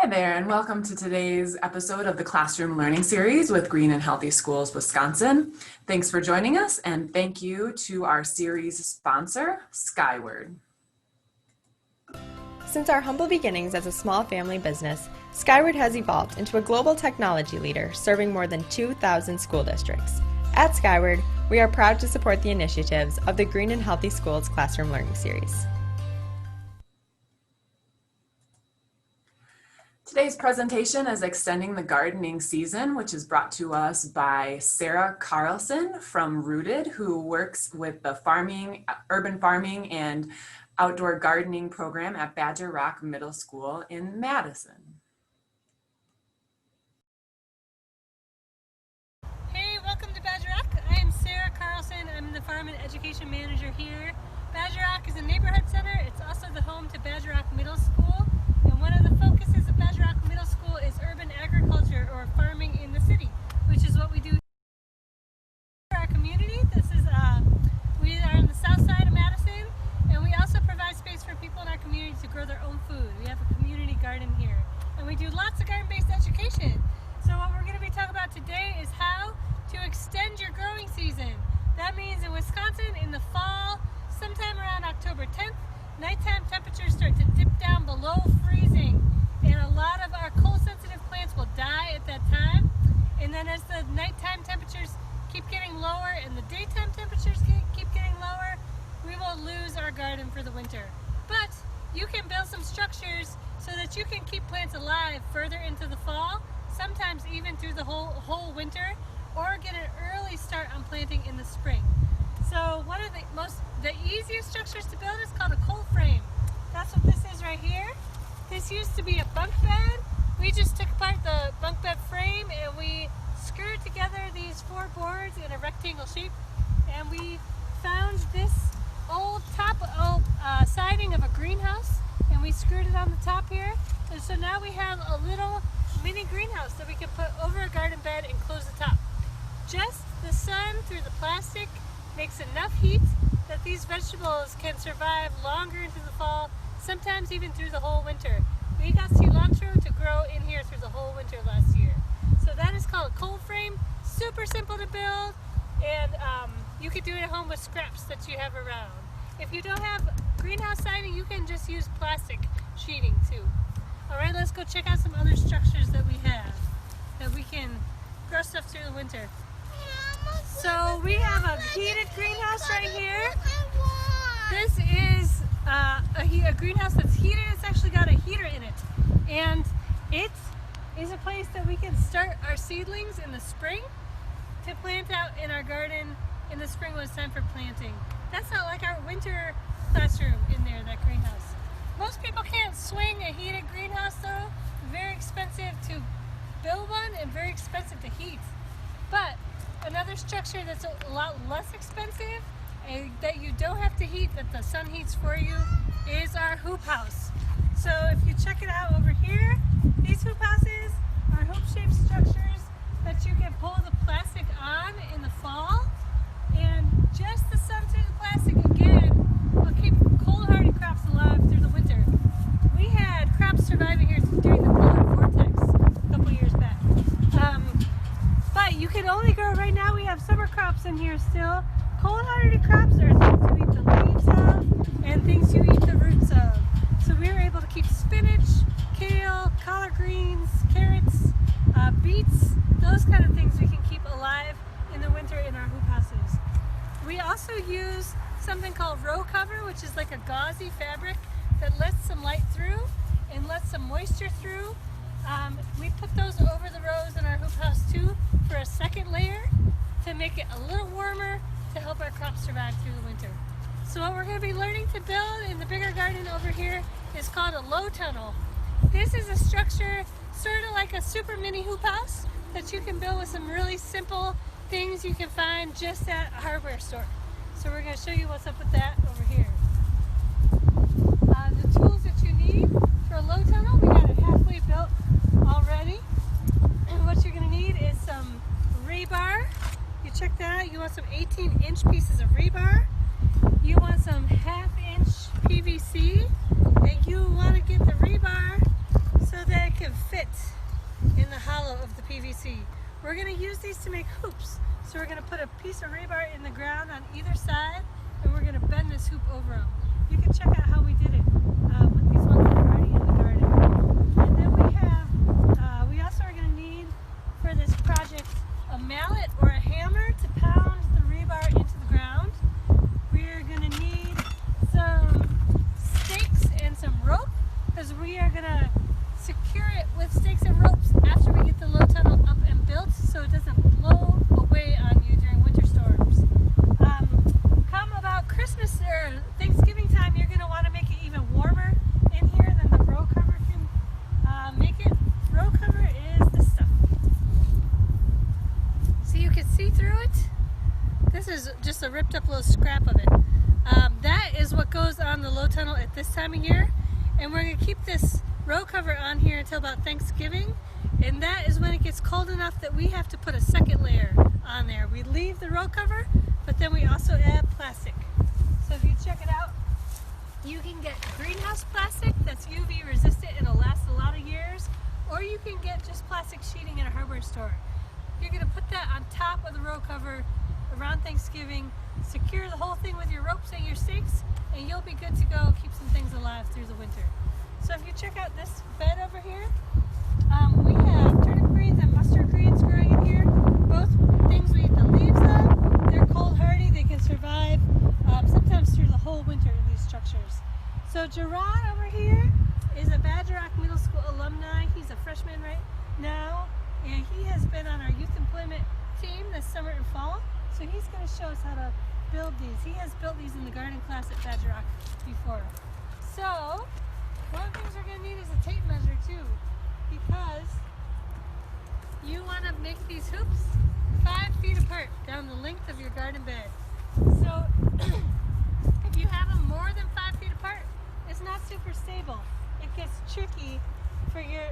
Hi there, and welcome to today's episode of the Classroom Learning Series with Green and Healthy Schools, Wisconsin. Thanks for joining us, and thank you to our series sponsor, Skyward. Since our humble beginnings as a small family business, Skyward has evolved into a global technology leader serving more than 2,000 school districts. At Skyward, we are proud to support the initiatives of the Green and Healthy Schools Classroom Learning Series. Today's presentation is Extending the Gardening Season, which is brought to us by Sarah Carlson from Rooted, who works with the urban farming and outdoor gardening program at Badger Rock Middle School in Madison. Hey, welcome to Badger Rock. I am Sarah Carlson. I'm the Farm and Education Manager here. Badger Rock is a neighborhood center. It's also the home to Badger Rock Middle School. And one of the focuses of Badger Rock Middle School is urban agriculture or farming in the city, which is what we do for our community. We are on the south side of Madison, and we also provide space for people in our community to grow their own food. We have a community garden here, and we do lots of garden-based education. So what we're going to be talking about today is how to extend your growing season. That means in Wisconsin, in the fall, sometime around October 10th, nighttime temperatures start to dip down below freezing, and a lot of our cold-sensitive plants will die at that time. And then as the nighttime temperatures keep getting lower and the daytime temperatures keep getting lower, we will lose our garden for the winter. But you can build some structures so that you can keep plants alive further into the fall, sometimes even through the whole winter, or get an early start on planting in the spring. So one of the easiest structures to build is called a cold frame. That's what this is right here. This used to be a bunk bed. We just took apart the bunk bed frame and we screwed together these four boards in a rectangle shape, and we found this old siding of a greenhouse, and we screwed it on the top here. And so now we have a little mini greenhouse that we can put over a garden bed and close the top. Just the sun through the plastic makes enough heat that these vegetables can survive longer into the fall, sometimes even through the whole winter. We got cilantro to grow in here through the whole winter last year. So that is called a cold frame. Super simple to build, and you could do it at home with scraps that you have around. If you don't have greenhouse siding, you can just use plastic sheeting too. Alright, let's go check out some other structures that we have that we can grow stuff through the winter. So we have a heated greenhouse right here. This is a greenhouse that's heated. It's actually got a heater in it. And it is a place that we can start our seedlings in the spring to plant out in our garden in the spring when it's time for planting. That's not like our winter classroom in there, that greenhouse. Most people can't swing a heated greenhouse though. Very expensive to build one and very expensive to heat. But another structure that's a lot less expensive and that you don't have to heat, that the sun heats for you, is our hoop house. So if you check it out over here, these hoop houses are hoop-shaped structures that you can pull the plastic on in the fall, and just the sun through the plastic again will keep cold-hardy crops alive through the winter. We had crops surviving here during the polar vortex a couple years back. But you can only grow, right now we have summer crops in here still. Cold-hardy crops are things you eat the leaves of and things you eat the roots of. So we were able to keep spinach, kale, collard greens, carrots, beets, those kind of things we can keep alive in the winter in our hoop houses. We also use something called row cover, which is like a gauzy fabric that lets some light through and lets some moisture through. We put those over the rows in our hoop house too for a second layer to make it a little warmer to help our crops survive through the winter. So what we're going to be learning to build in the bigger garden over here is called a low tunnel. This is a structure sort of like a super mini hoop house that you can build with some really simple things you can find just at a hardware store. So we're going to show you what's up with that over here. The tools that you need for a low tunnel, we got it halfway built already. And what you're going to need is some rebar. You check that out. You want some 18-inch pieces of rebar. You want some half-inch PVC, and you want to get the rebar so that it can see. We're going to use these to make hoops. So we're going to put a piece of rebar in the ground on either side, and we're going to bend this hoop over them. You can check out how we did it with these ones that are already in the garden. And then we also are going to need for this project a mallet or a hammer to pound the rebar into the ground. We're going to need some stakes and some rope, because we are going to secure it with stakes and ropes after we get the low tunnel up and built, so it doesn't blow away on you during winter storms. Come about Christmas or Thanksgiving time, you're going to want to make it even warmer in here than the row cover can make it. Row cover is the stuff. So you can see through it. This is just a ripped up little scrap of it. That is what goes on the low tunnel at this time of year, and we're going to keep this row cover on here until about Thanksgiving, and that is when it gets cold enough that we have to put a second layer on there. We leave the row cover, but then we also add plastic. So if you check it out, you can get greenhouse plastic that's UV resistant and it'll last a lot of years, or you can get just plastic sheeting in a hardware store. You're going to put that on top of the row cover around Thanksgiving, secure the whole thing with your ropes and your stakes, and you'll be good to go, keep some things alive through the winter. So if you check out this bed over here, we have turnip greens and mustard greens growing in here. Both things we eat the leaves of. They're cold hardy, they can survive sometimes through the whole winter in these structures. So Gerard over here is a Badger Rock Middle School alumni. He's a freshman right now, and he has been on our youth employment team this summer and fall. So he's going to show us how to build these. He has built these in the garden class at Badger Rock before. So one of the things we're going to need is a tape measure too, because you want to make these hoops 5 feet apart down the length of your garden bed. So if you have them more than 5 feet apart, it's not super stable. It gets tricky for your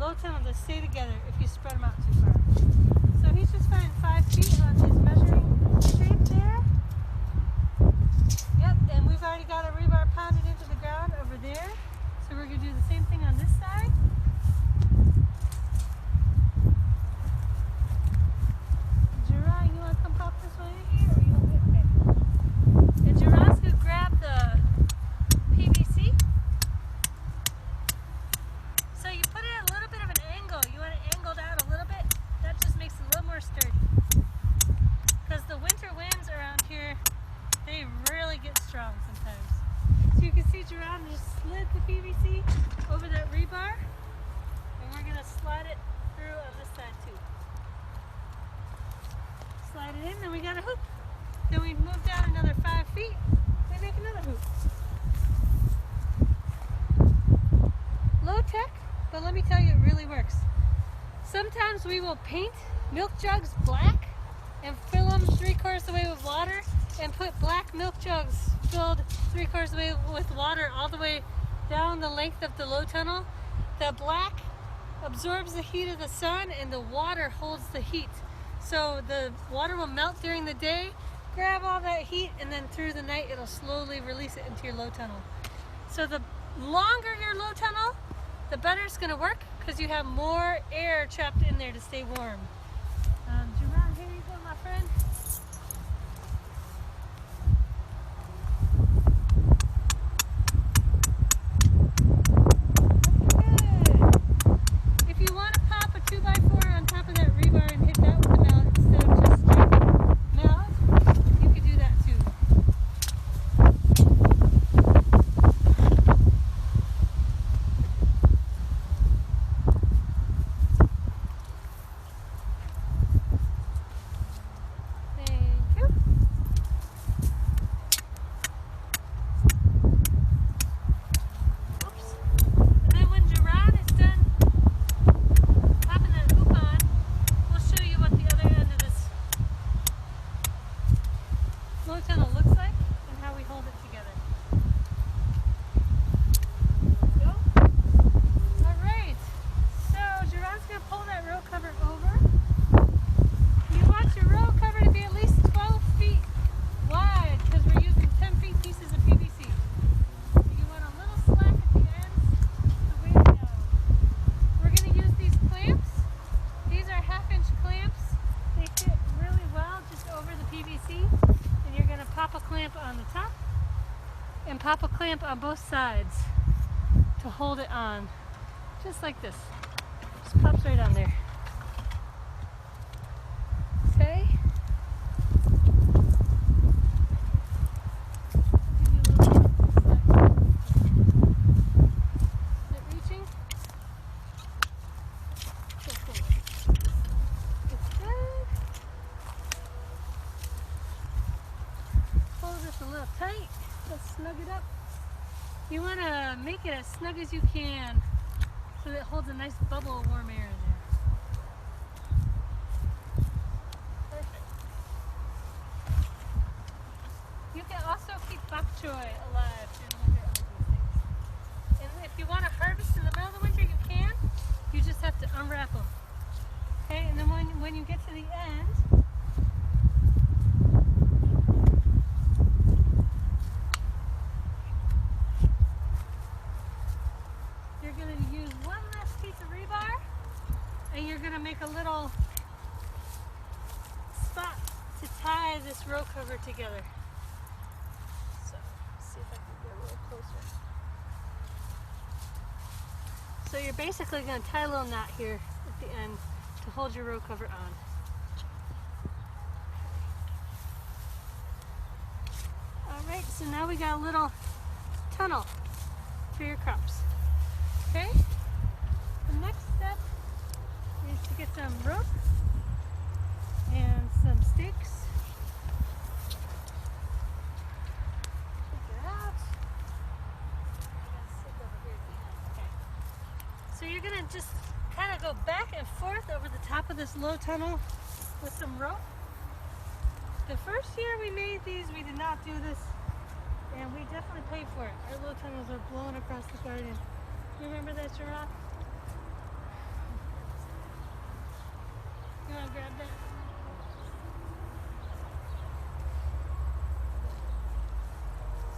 low tunnel to stay together if you spread them out too far. So he's just finding 5 feet on his measuring tape there. Yep, and we've already got a rebar pounded into the ground over there. So we're going to do the same thing on this side. Gerard, you want to come pop this one in here, or you want to? Okay. And Gerard's going to grab the PVC. So you put it at a little bit of an angle. You want it angled out a little bit. That just makes it a little more sturdy. Because the winter winds around here, they really get strong sometimes. So you can see Gerard just slid the PVC over that rebar, and we're going to slide it through on this side too. Slide it in, then we got a hoop. Then we move down another 5 feet, we make another hoop. Low tech, but let me tell you, it really works. Sometimes we will paint milk jugs black and fill them 3/4 of the way with water, and put black milk jugs filled 3/4 of the way with water all the way down the length of the low tunnel. The black absorbs the heat of the sun, and the water holds the heat. So the water will melt during the day, grab all that heat, and then through the night it'll slowly release it into your low tunnel. So the longer your low tunnel, the better it's going to work, because you have more air trapped in there to stay warm. Jerome, here you go, my friend. clamp on both sides to hold it on, just like this. Just pops right on there. Okay. Tight. Let's snug it up. You want to make it as snug as you can so that it holds a nice bubble of warm air in there. Perfect. You can also keep bok choy alive through the winter under these things. And if you want to harvest in the middle of the winter, you can. You just have to unwrap them. Okay, and then when you get to the end, and you're going to make a little spot to tie this row cover together. So, let's see if I can get a little closer. So you're basically going to tie a little knot here at the end to hold your row cover on. Alright, so now we got a little tunnel for your crops. Okay? The next step is to get some rope and some sticks. Take it out. Okay. So you're going to just kind of go back and forth over the top of this low tunnel with some rope. The first year we made these, we did not do this, and we definitely paid for it. Our low tunnels are blowing across the garden. Remember that, giraffe? You want to grab that?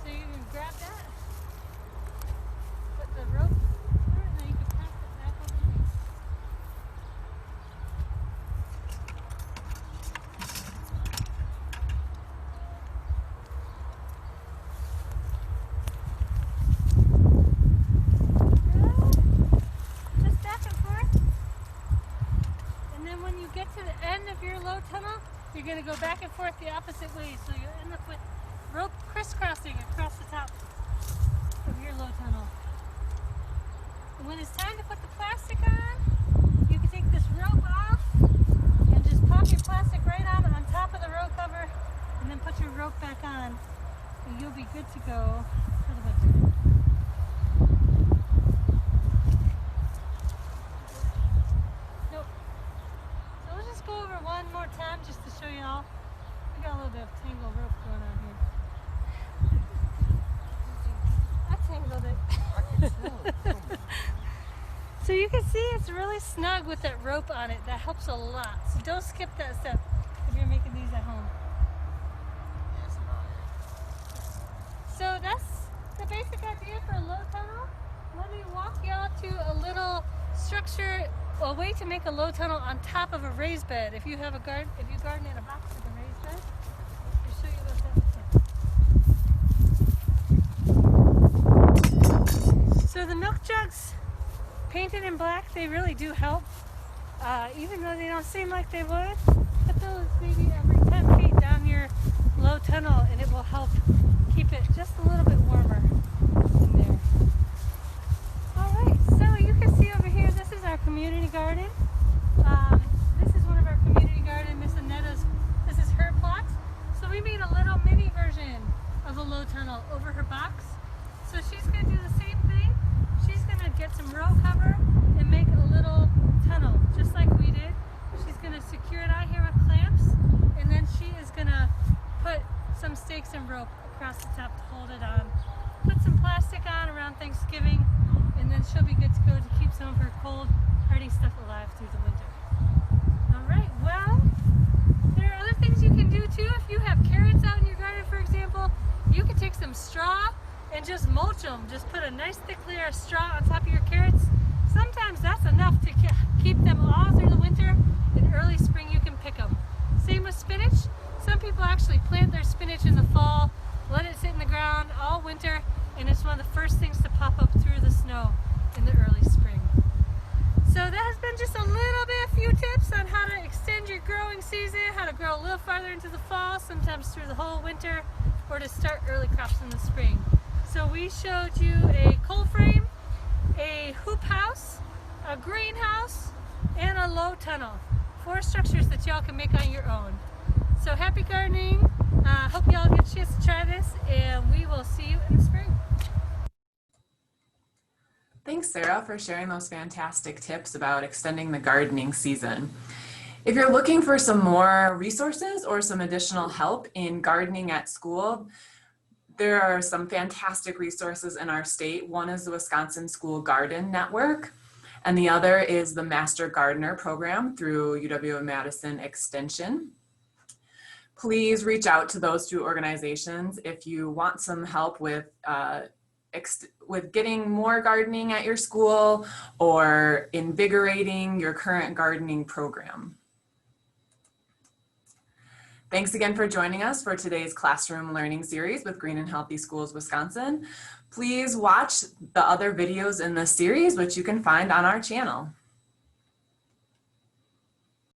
So you can grab that, put the rope through it, and then you can pass it back over the knees. Just back and forth. And then when you get to the end of your low tunnel, you're going to go back and forth the opposite way. So you'll end up with rope crisscrossing across the top of your low tunnel. And when it's time to put the plastic on, you can take this rope off and just pop your plastic right on top of the row cover, and then put your rope back on, and you'll be good to go for the winter. Nope. So we'll just go over one more time just to show you all. We got a little bit of tangled rope going on here. I tangled it. I can tell. So you can see it's really snug with that rope on it. That helps a lot. So don't skip that step if you're making these at home. Yes, So that's the basic idea for a low tunnel. Let me walk y'all to a little structure, a way to make a low tunnel on top of a raised bed. If you have a garden, if you garden in a box with a raised bed, I'll show you what that looks like. So the milk jugs, painted in black, they really do help. Even though they don't seem like they would, put those maybe every 10 feet down your low tunnel, and it will help keep it just a little bit warmer in there. Alright, so you can see over here, this is our community garden. This is one of our community garden, Miss Annetta's, this is her plot. So we made a little mini version of a low tunnel over her box. So she's going to do the same thing. She's going to get some row cover and make a little tunnel, just like we did. She's going to secure it out here with clamps, and then she is going to put some stakes and rope across the top to hold it on. Put some plastic on around Thanksgiving, and then she'll be good to go to keep some of her cold, hardy stuff alive through the winter. Alright, well, there are other things you can do too. If you have carrots out in your garden, for example, you can take some straw and just mulch them. Just put a nice thick layer of straw on top of your carrots. Sometimes that's enough to keep them all through the winter. In early spring you can pick them. Same with spinach. Some people actually plant their spinach in the fall, let it sit in the ground all winter, and it's one grow a little farther into the fall, sometimes through the whole winter, or to start early crops in the spring. So we showed you a cold frame, a hoop house, a greenhouse, and a low tunnel. 4 structures that y'all can make on your own. So happy gardening. Hope y'all get a chance to try this, and we will see you in the spring. Thanks, Sarah, for sharing those fantastic tips about extending the gardening season. If you're looking for some more resources or some additional help in gardening at school, there are some fantastic resources in our state. One is the Wisconsin School Garden Network, and the other is the Master Gardener Program through UW-Madison Extension. Please reach out to those 2 organizations if you want some help with getting more gardening at your school or invigorating your current gardening program. Thanks again for joining us for today's classroom learning series with Green and Healthy Schools Wisconsin. Please watch the other videos in this series, which you can find on our channel.